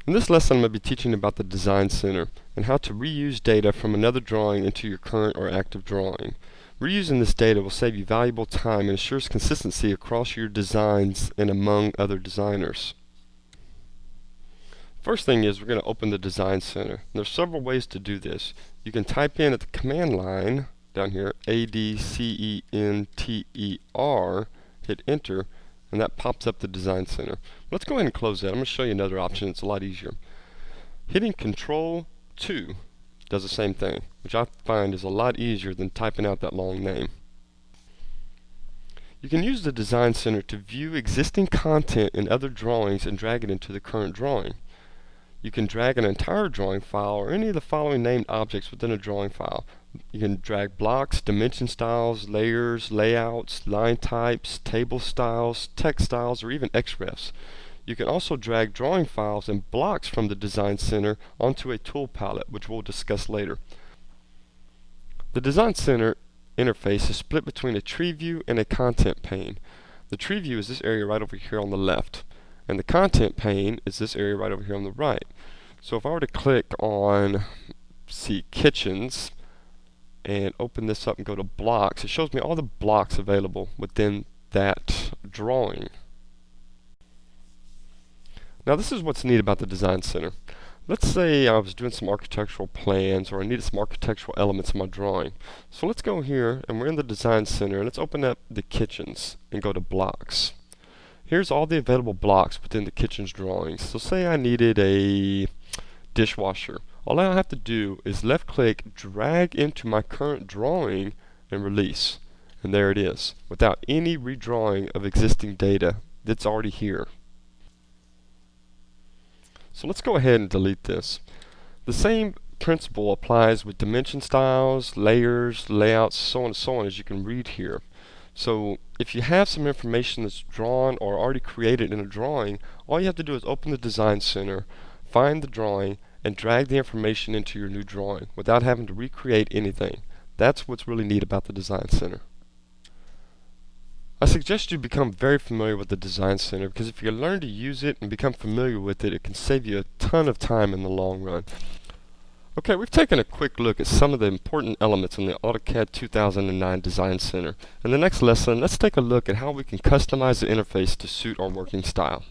In this lesson, I'm going to be teaching about the Design Center and how to reuse data from another drawing into your current or active drawing. Reusing this data will save you valuable time and ensures consistency across your designs and among other designers. First thing is we're going to open the Design Center. There's several ways to do this. You can type in at the command line down here, ADCENTER, hit enter, and that pops up the Design Center. Let's go ahead and close that. I'm going to show you another option. It's a lot easier. Hitting Control 2 does the same thing, which I find is a lot easier than typing out that long name. You can use the Design Center to view existing content in other drawings and drag it into the current drawing. You can drag an entire drawing file or any of the following named objects within a drawing file. You can drag blocks, dimension styles, layers, layouts, line types, table styles, text styles, or even XREFs. You can also drag drawing files and blocks from the Design Center onto a tool palette, which we'll discuss later. The Design Center interface is split between a tree view and a content pane. The tree view is this area right over here on the left, and the content pane is this area right over here on the right. So if I were to click on, kitchens, and open this up and go to blocks, it shows me all the blocks available within that drawing. Now this is what's neat about the Design Center. Let's say I was doing some architectural plans or I needed some architectural elements in my drawing. So let's go here and we're in the Design Center and let's open up the kitchens and go to blocks. Here's all the available blocks within the kitchen's drawings. So say I needed a dishwasher. All I have to do is left click, drag into my current drawing and release. And there it is, without any redrawing of existing data that's already here. So let's go ahead and delete this. The same principle applies with dimension styles, layers, layouts, so on and so on, as you can read here. So if you have some information that's drawn or already created in a drawing, all you have to do is open the Design Center, find the drawing, and drag the information into your new drawing without having to recreate anything. That's what's really neat about the Design Center. I suggest you become very familiar with the Design Center because if you learn to use it and become familiar with it, it can save you a ton of time in the long run. Okay, we've taken a quick look at some of the important elements in the Autocad 2009 Design Center. In the next lesson, let's take a look at how we can customize the interface to suit our working style.